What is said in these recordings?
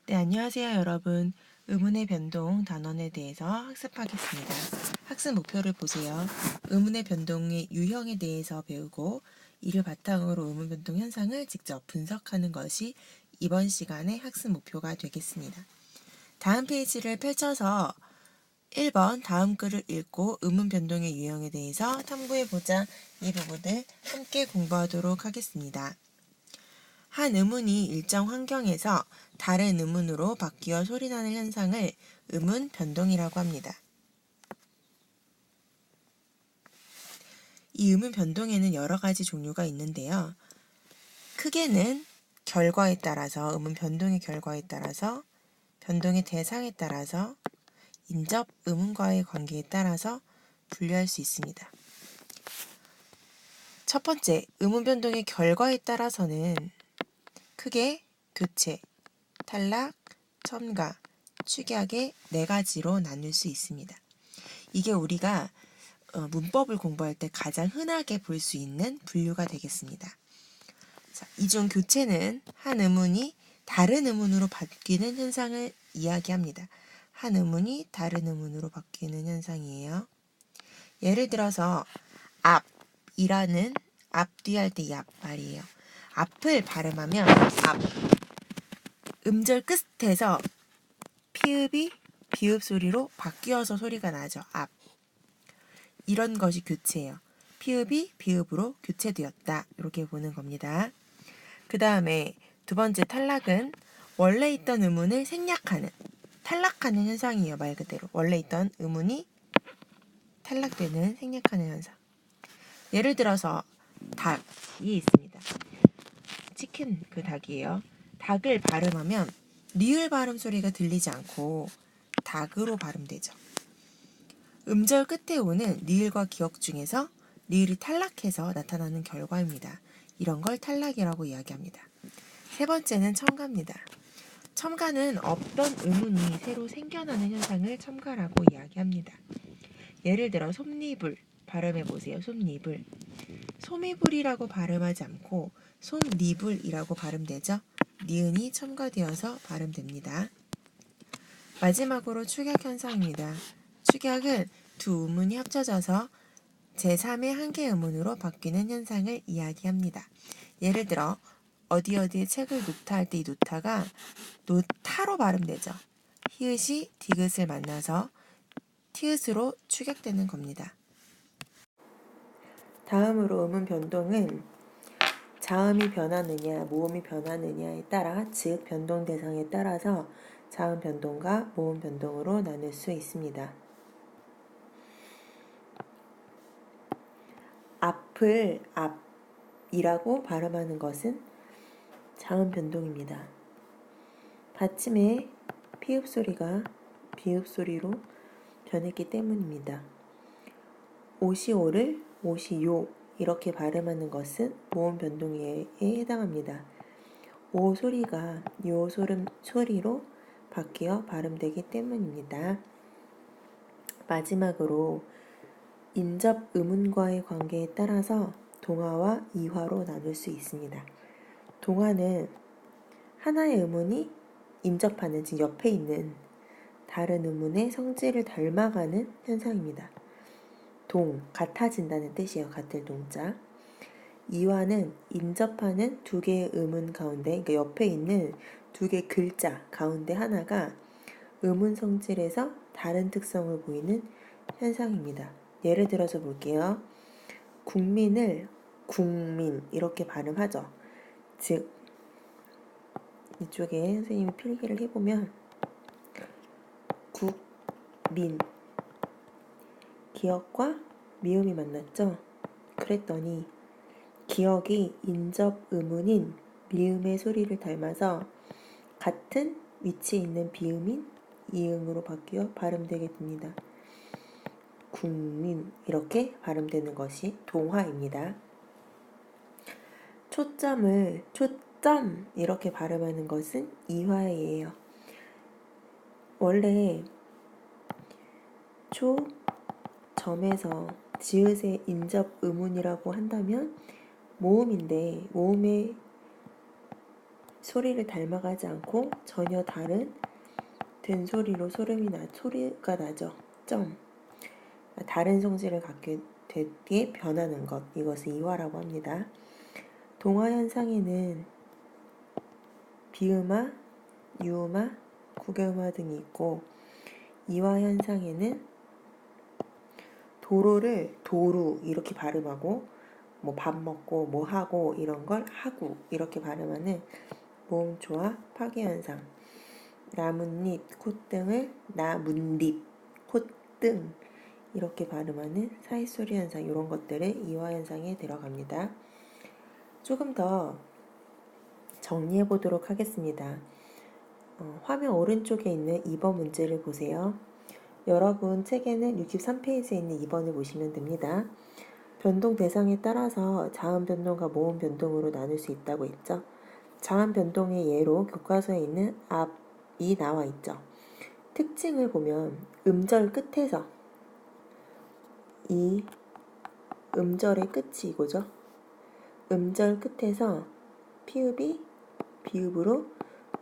네, 안녕하세요, 여러분. 의문의 변동 단원에 대해서 학습하겠습니다. 학습 목표를 보세요. 의문의 변동의 유형에 대해서 배우고 이를 바탕으로 의문 변동 현상을 직접 분석하는 것이 이번 시간의 학습 목표가 되겠습니다. 다음 페이지를 펼쳐서 1번 다음 글을 읽고 의문 변동의 유형에 대해서 탐구해보자. 이 부분을 함께 공부하도록 하겠습니다. 한 음운이 일정 환경에서 다른 음운으로 바뀌어 소리나는 현상을 음운 변동이라고 합니다. 이 음운 변동에는 여러 가지 종류가 있는데요. 크게는 결과에 따라서, 음운 변동의 결과에 따라서, 변동의 대상에 따라서, 인접 음운과의 관계에 따라서 분류할 수 있습니다. 첫 번째, 음운 변동의 결과에 따라서는 크게 교체, 탈락, 첨가, 축약의 네 가지로 나눌 수 있습니다. 이게 우리가 문법을 공부할 때 가장 흔하게 볼 수 있는 분류가 되겠습니다. 이중 교체는 한 음운이 다른 음운으로 바뀌는 현상을 이야기합니다. 한 음운이 다른 음운으로 바뀌는 현상이에요. 예를 들어서 앞이라는 앞뒤 할 때 이 앞 말이에요. 앞을 발음하면 앞, 음절 끝에서 피읍이 비읍 소리로 바뀌어서 소리가 나죠. 앞. 이런 것이 교체예요. 피읍이 비읍으로 교체되었다. 이렇게 보는 겁니다. 그 다음에 두 번째 탈락은 원래 있던 음운을 생략하는, 탈락하는 현상이에요. 말 그대로. 원래 있던 음운이 탈락되는, 생략하는 현상. 예를 들어서 닭이 있습니다. 치킨 그 닭이에요. 닭을 발음하면 리을 발음 소리가 들리지 않고 닭으로 발음되죠. 음절 끝에 오는 리을과 기역 중에서 리을이 탈락해서 나타나는 결과입니다. 이런 걸 탈락이라고 이야기합니다. 세 번째는 첨가입니다. 첨가는 없던 음운이 새로 생겨나는 현상을 첨가라고 이야기합니다. 예를 들어 솜니불 발음해보세요. 솜니불. 소미불이라고 발음하지 않고 솜니불이라고 발음되죠. 니은이 첨가되어서 발음됩니다. 마지막으로 축약 현상입니다. 축약은 두 음운이 합쳐져서 제3의 한 개 음운으로 바뀌는 현상을 이야기합니다. 예를 들어 어디에 책을 놓다 할 때 이 놓다가 놓타로 발음되죠. 히읗이 디귿을 만나서 티읕으로 축약되는 겁니다. 다음으로 음운 변동은 자음이 변하느냐 모음이 변하느냐에 따라 즉 변동 대상에 따라서 자음 변동과 모음 변동으로 나눌 수 있습니다. 앞을 앞이라고 발음하는 것은 자음 변동입니다. 받침의 피읍 소리가 비읍 소리로 변했기 때문입니다. 오시오를 오시요 이렇게 발음하는 것은 모음 변동에 해당합니다. 오 소리가 요 소리로 바뀌어 발음되기 때문입니다. 마지막으로 인접 음운과의 관계에 따라서 동화와 이화로 나눌 수 있습니다. 동화는 하나의 음운이 인접하는, 즉 옆에 있는 다른 음운의 성질을 닮아가는 현상입니다. 같아진다는 뜻이에요. 같을 동자. 이화는 인접하는 두 개의 음운 가운데, 그러니까 옆에 있는 두 개의 글자 가운데 하나가 음운 성질에서 다른 특성을 보이는 현상입니다. 예를 들어서 볼게요. 국민을 국민 이렇게 발음하죠. 즉 이쪽에 선생님이 필기를 해보면 국민 기역과 미음이 만났죠. 그랬더니 기역이 인접 음운인 미음의 소리를 닮아서 같은 위치에 있는 비음인 이음으로 바뀌어 발음되게 됩니다. 국민 이렇게 발음되는 것이 동화입니다. 초점을 초점 이렇게 발음하는 것은 이화예요. 원래 점에서 지읒의 인접 음운이라고 한다면 모음인데 모음의 소리를 닮아가지 않고 전혀 다른 된소리로 소리가 나죠. 점. 다른 성질을 갖게 되게 변하는 것. 이것을 이화라고 합니다. 동화 현상에는 비음화, 유음화, 국음화 등이 있고 이화 현상에는 도로를 도루 이렇게 발음하고 뭐 밥 먹고 뭐 하고 이런 걸 하구 이렇게 발음하는 모음조화 파괴현상, 나뭇잎, 콧등을 나문립, 콧등 이렇게 발음하는 사이소리 현상 이런 것들을 이화 현상에 들어갑니다. 조금 더 정리해 보도록 하겠습니다. 화면 오른쪽에 있는 2번 문제를 보세요. 여러분 책에는 63페이지에 있는 2번을 보시면 됩니다. 변동 대상에 따라서 자음 변동과 모음 변동으로 나눌 수 있다고 했죠. 자음 변동의 예로 교과서에 있는 앞이 나와 있죠. 특징을 보면 음절 끝에서 이 음절의 끝이 이거죠. 음절 끝에서 피읍이 비읍으로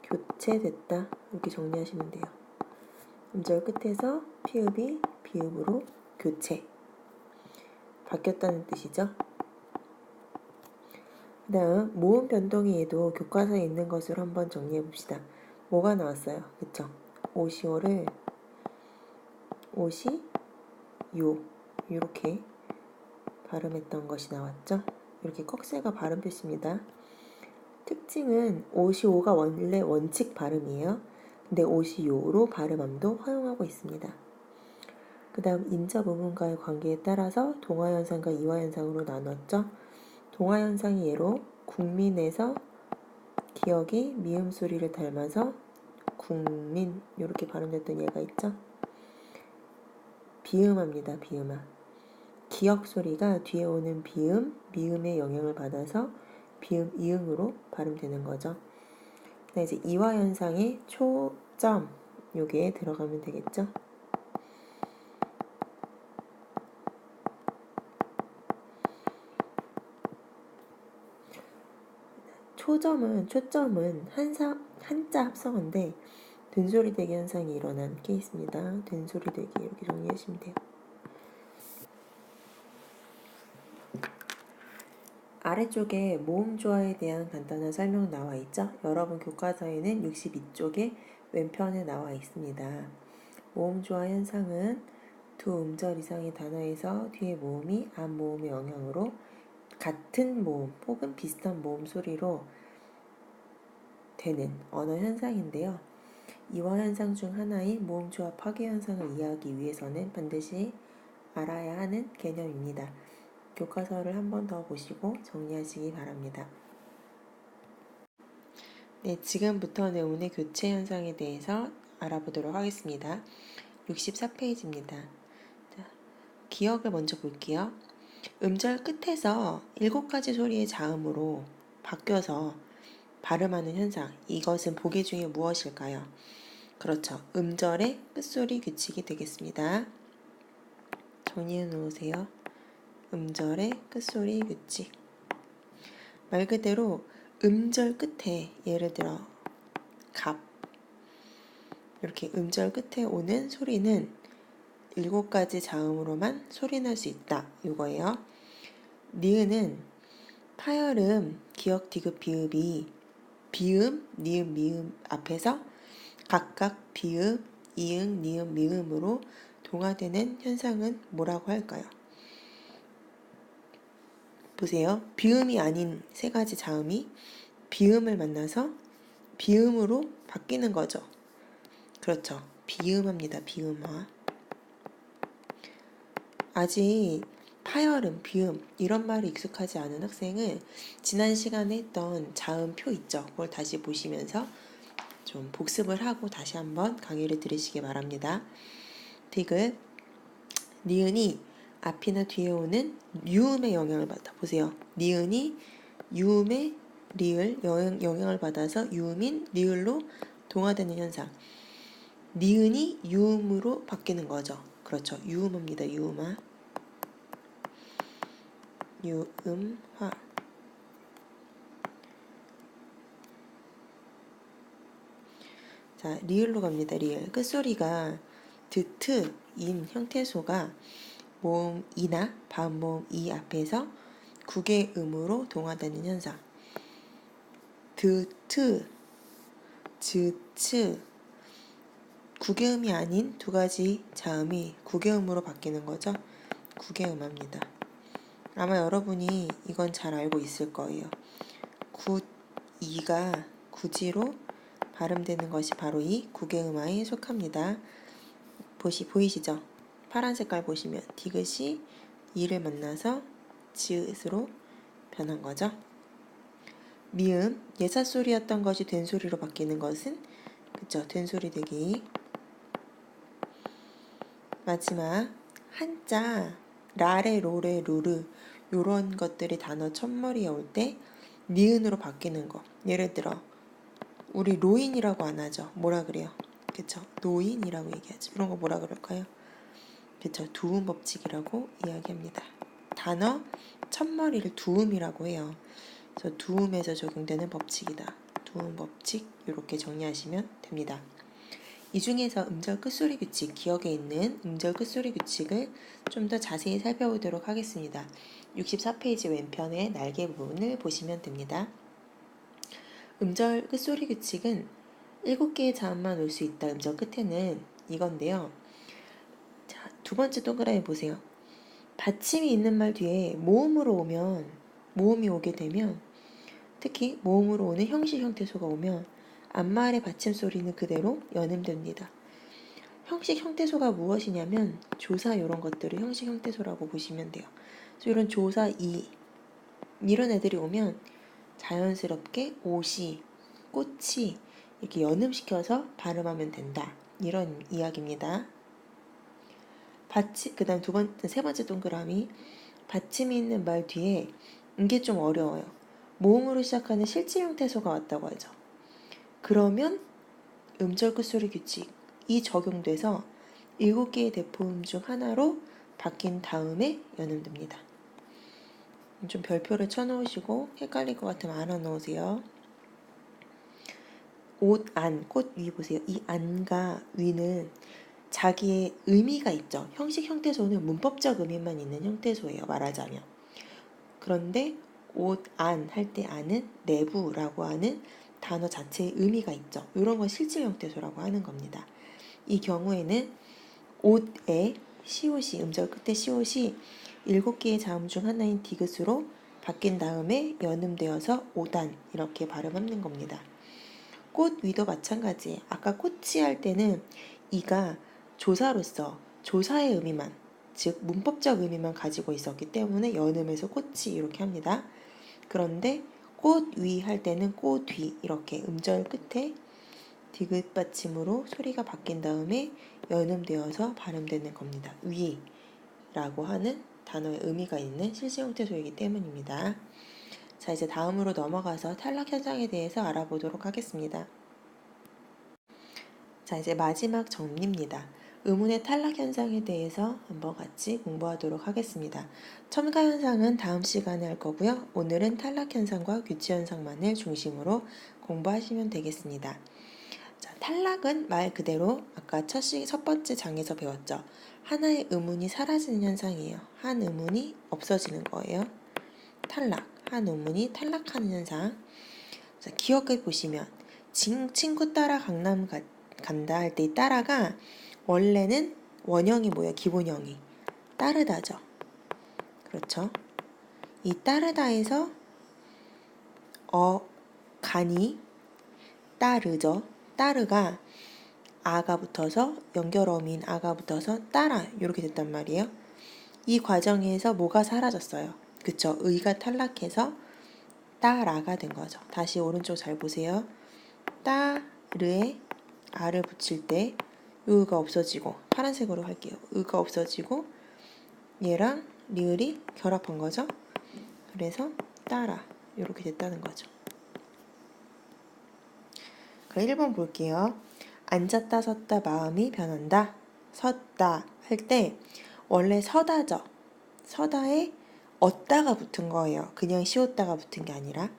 교체됐다. 이렇게 정리하시면 돼요. 음절 끝에서 피읍이 비읍으로 교체. 바뀌었다는 뜻이죠. 그 다음 모음 변동의 예도 교과서에 있는 것으로 한번 정리해 봅시다. 뭐가 나왔어요? 그쵸? 오시오를 오시 요 이렇게 발음했던 것이 나왔죠. 이렇게 꺽쇠가 발음 표시입니다. 특징은 오시오가 원래 원칙 발음이에요. 근데 오시요로 발음함도 허용하고 있습니다. 그 다음 인자 부분과의 관계에 따라서 동화현상과 이화현상으로 나눴죠. 동화현상의 예로 국민에서 기억이 미음 소리를 닮아서 국민 이렇게 발음됐던 예가 있죠. 비음합니다. 비음화. 기억 소리가 뒤에 오는 비음, 미음의 영향을 받아서 비음, 이응으로 발음되는 거죠. 이제 이화 현상의 초점 여기에 들어가면 되겠죠. 초점은 한자 합성어인데 된소리 대기 현상이 일어난 케이스입니다. 된소리 대기 이렇게 정리하시면 돼요. 아래쪽에 모음조화에 대한 간단한 설명 나와 있죠? 여러분 교과서에는 62쪽에 왼편에 나와 있습니다. 모음조화 현상은 두 음절 이상의 단어에서 뒤에 모음이 앞 모음의 영향으로 같은 모음 혹은 비슷한 모음 소리로 되는 언어 현상인데요. 이화 현상 중 하나인 모음조화 파괴 현상을 이해하기 위해서는 반드시 알아야 하는 개념입니다. 교과서를 한 번 더 보시고 정리하시기 바랍니다. 네, 지금부터는 오늘 교체 현상에 대해서 알아보도록 하겠습니다. 64페이지입니다. 자, 기억을 먼저 볼게요. 음절 끝에서 7가지 소리의 자음으로 바뀌어서 발음하는 현상, 이것은 보기 중에 무엇일까요? 그렇죠. 음절의 끝소리 규칙이 되겠습니다. 정리해 놓으세요. 음절의 끝소리 규칙. 말 그대로 음절 끝에 예를 들어 갑 이렇게 음절 끝에 오는 소리는 7가지 자음으로만 소리날 수 있다. 이거예요. 니은은 파열음, 기역, 디귿, 비읍이 비음, 니은, 미음 앞에서 각각 비읍, 이응, 니은, 미음으로 동화되는 현상은 뭐라고 할까요? 보세요. 비음이 아닌 3가지 자음이 비음을 만나서 비음으로 바뀌는 거죠. 그렇죠. 비음합니다. 비음화. 아직 파열음, 비음 이런 말이 익숙하지 않은 학생은 지난 시간에 했던 자음표 있죠. 그걸 다시 보시면서 좀 복습을 하고 다시 한번 강의를 들으시기 바랍니다. 디귿, 니은이 앞이나 뒤에 오는 유음의 영향을 받아. 보세요. 니은이 유음의 리을 영향을 받아서 유음인 리을로 동화되는 현상. 니은이 유음으로 바뀌는 거죠. 그렇죠. 유음합니다. 유음화. 유음화. 자, 리을로 갑니다. 리을. 끝소리가 드트, 인 형태소가 모음 이나 반모음 이 앞에서 국의 음으로 동화되는 현상. 드트, 즈츠, 국의음이 아닌 두 가지 자음이 국의음으로 바뀌는 거죠. 국의음합니다. 아마 여러분이 이건 잘 알고 있을 거예요. 이가 구지로 발음되는 것이 바로 이 국의음화에 속합니다. 보이시죠? 파란 색깔 보시면 디귿이 이를 만나서 지읒으로 변한 거죠. 미음, 예삿소리였던 것이 된소리로 바뀌는 것은 그쵸? 된소리 되기. 마지막 한자 라레, 로레, 루르 요런 것들이 단어 첫머리에 올 때 니은으로 바뀌는 거. 예를 들어 우리 로인이라고 안 하죠. 뭐라 그래요? 그쵸? 노인이라고 얘기하죠. 이런 거 뭐라 그럴까요? 그쵸? 두음 법칙이라고 이야기합니다. 단어 첫머리를 두음이라고 해요. 그래서 두음에서 적용되는 법칙이다. 두음 법칙 이렇게 정리하시면 됩니다. 이 중에서 음절 끝소리 규칙, 기억에 있는 음절 끝소리 규칙을 좀 더 자세히 살펴보도록 하겠습니다. 64페이지 왼편의 날개 부분을 보시면 됩니다. 음절 끝소리 규칙은 7개의 자음만 올 수 있다. 음절 끝에는 이건데요. 자, 두 번째 동그라미 보세요. 받침이 있는 말 뒤에 모음이 오게 되면, 특히 모음으로 오는 형식 형태소가 오면 앞말의 받침 소리는 그대로 연음됩니다. 형식 형태소가 무엇이냐면 조사 이런 것들을 형식 형태소라고 보시면 돼요. 그래서 이런 조사 이런 애들이 오면 자연스럽게 옷이, 꽃이 이렇게 연음시켜서 발음하면 된다. 이런 이야기입니다. 그다음 세 번째 동그라미 받침이 있는 말 뒤에 이게 좀 어려워요. 모음으로 시작하는 실질 형태소가 왔다고 하죠. 그러면 음절 끝소리 규칙이 적용돼서 7개의 대포음 중 하나로 바뀐 다음에 연음됩니다. 좀 별표를 쳐놓으시고 헷갈릴 것 같으면 안아 놓으세요. 옷, 안, 꽃, 위 보세요. 이 안과 위는 자기의 의미가 있죠. 형식 형태소는 문법적 의미만 있는 형태소예요. 말하자면. 그런데 옷, 안 할 때 안은 내부라고 하는 단어 자체의 의미가 있죠. 이런 걸 실질 형태소라고 하는 겁니다. 이 경우에는 옷에 시옷이 음절 끝에 시옷이 7개의 자음 중 하나인 디귿으로 바뀐 다음에 연음되어서 오단 이렇게 발음하는 겁니다. 꽃 위도 마찬가지예요. 아까 꽃이 할 때는 이가 조사로서 조사의 의미만, 즉 문법적 의미만 가지고 있었기 때문에 연음해서 꽃이 이렇게 합니다. 그런데 꽃 위 할 때는 꽃 위 이렇게 음절 끝에 디귿 받침으로 소리가 바뀐 다음에 연음되어서 발음되는 겁니다. 위라고 하는 단어의 의미가 있는 실제 형태소이기 때문입니다. 자, 이제 다음으로 넘어가서 탈락 현상에 대해서 알아보도록 하겠습니다. 자, 이제 마지막 정리입니다. 의문의 탈락 현상에 대해서 한번 같이 공부하도록 하겠습니다. 첨가 현상은 다음 시간에 할 거고요. 오늘은 탈락 현상과 규치 현상만을 중심으로 공부하시면 되겠습니다. 자, 탈락은 말 그대로 아까 첫 번째 장에서 배웠죠. 하나의 의문이 사라지는 현상이에요. 한 의문이 없어지는 거예요. 탈락, 한 의문이 탈락하는 현상. 자, 기억해 보시면 친구 따라 강남 간다 할 때 이 따라가 원래는 원형이 뭐예요? 기본형이 따르다죠. 그렇죠? 이 따르다에서 간이 따르죠. 따르가 아가 붙어서 연결어민 아가 붙어서 따라 이렇게 됐단 말이에요. 이 과정에서 뭐가 사라졌어요? 그쵸? 의가 탈락해서 따라가 된 거죠. 다시 오른쪽 잘 보세요. 따르에 아를 붙일 때 의가 없어지고 파란색으로 할게요. 의가 없어지고 얘랑 리을이 결합한 거죠. 그래서 따라 이렇게 됐다는 거죠. 그럼 1번 볼게요. 앉았다 섰다 마음이 변한다. 섰다 할 때 원래 서다죠. 서다에 얻다가 붙은 거예요. 그냥 쉬었다가 붙은 게 아니라.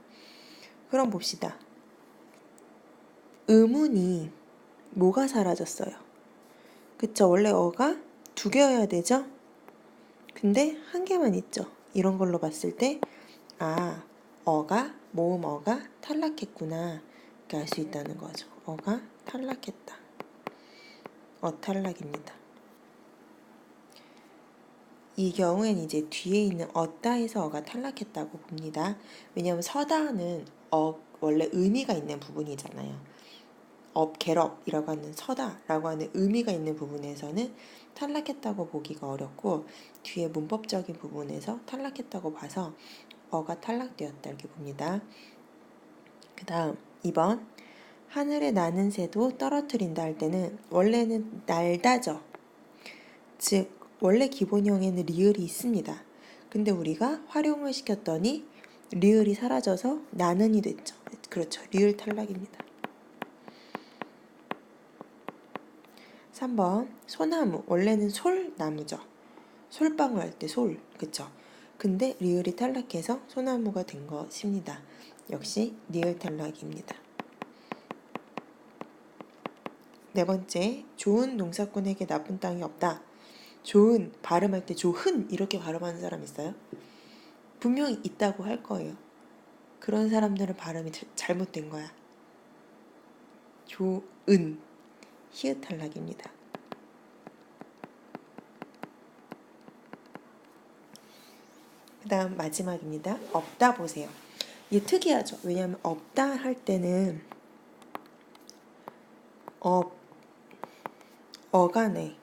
그럼 봅시다. 의문이 뭐가 사라졌어요? 그쵸? 원래 어가 2개여야 되죠? 근데 1개만 있죠. 이런 걸로 봤을 때 어가 모음 어가 탈락했구나 이렇게 알 수 있다는 거죠. 어가 탈락했다. 탈락입니다. 이 경우엔 이제 뒤에 있는 어따에서 어가 탈락했다고 봅니다. 왜냐하면 서다는 원래 의미가 있는 부분이잖아요. 겟업이라고 하는 서다라고 하는 의미가 있는 부분에서는 탈락했다고 보기가 어렵고 뒤에 문법적인 부분에서 탈락했다고 봐서 어가 탈락되었다 이렇게 봅니다. 그 다음 2번 하늘에 나는 새도 떨어뜨린다 할 때는 원래는 날다죠. 즉 원래 기본형에는 리을이 있습니다. 근데 우리가 활용을 시켰더니 리을이 사라져서 나는이 됐죠. 그렇죠. 리을 탈락입니다. 3번 소나무 원래는 솔나무죠. 솔방울 할 때 솔 그쵸. 근데 리을이 탈락해서 소나무가 된 것입니다. 역시 리을 탈락입니다. 4번째 좋은 농사꾼에게 나쁜 땅이 없다. 좋은 발음할 때 좋은 이렇게 발음하는 사람 있어요? 분명히 있다고 할 거예요. 그런 사람들은 발음이 잘못된 거야. 좋은 히읗 탈락입니다. 그 다음 마지막입니다. 없다 보세요. 이게 특이하죠. 왜냐하면 없다 할 때는 어간에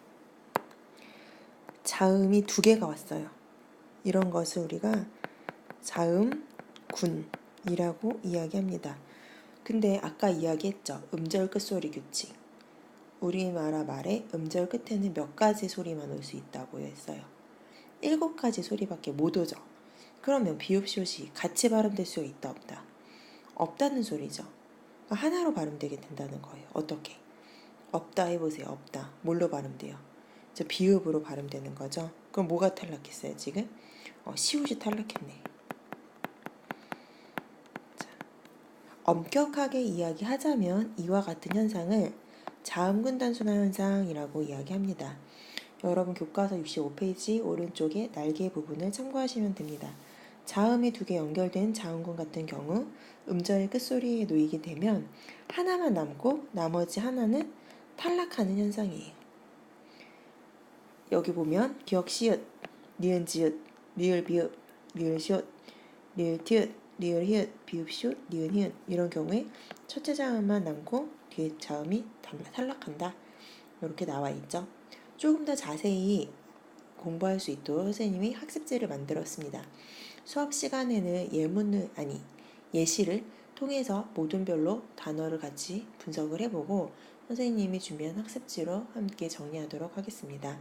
자음이 2개가 왔어요. 이런 것을 우리가 자음군이라고 이야기합니다. 근데 아까 이야기했죠. 음절 끝소리 규칙. 우리나라 말에 음절 끝에는 몇 가지 소리만 올 수 있다고 했어요. 7가지 소리밖에 못 오죠. 그러면 비읍시옷이 같이 발음될 수 있다 없다? 없다는 소리죠. 하나로 발음되게 된다는 거예요. 어떻게? 없다 해보세요. 없다. 뭘로 발음돼요? 비읍으로 발음되는 거죠. 그럼 뭐가 탈락했어요 지금? 시옷이 탈락했네. 자, 엄격하게 이야기하자면 이와 같은 현상을 자음군 단순화 현상이라고 이야기합니다. 여러분 교과서 65페이지 오른쪽에 날개 부분을 참고하시면 됩니다. 자음이 2개 연결된 자음군 같은 경우 음절의 끝소리에 놓이게 되면 하나만 남고 나머지 하나는 탈락하는 현상이에요. 여기 보면 기역 시읒, 니은 지읒, 리을 비읍, 리을 시읒, 리을 티읒, 리을 히읗, 비읍 시읒, 니은 히읗 이런 경우에 첫째 자음만 남고 뒤에 자음이 탈락한다. 이렇게 나와 있죠. 조금 더 자세히 공부할 수 있도록 선생님이 학습지를 만들었습니다. 수업 시간에는 예시를 통해서 모둠별로 단어를 같이 분석을 해보고 선생님이 준비한 학습지로 함께 정리하도록 하겠습니다.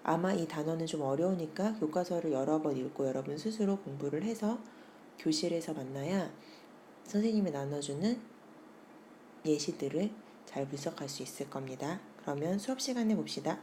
아마 이 단어는 좀 어려우니까 교과서를 여러 번 읽고 여러분 스스로 공부를 해서 교실에서 만나야 선생님이 나눠주는 예시들을 잘 분석할 수 있을 겁니다. 그러면 수업 시간에 봅시다.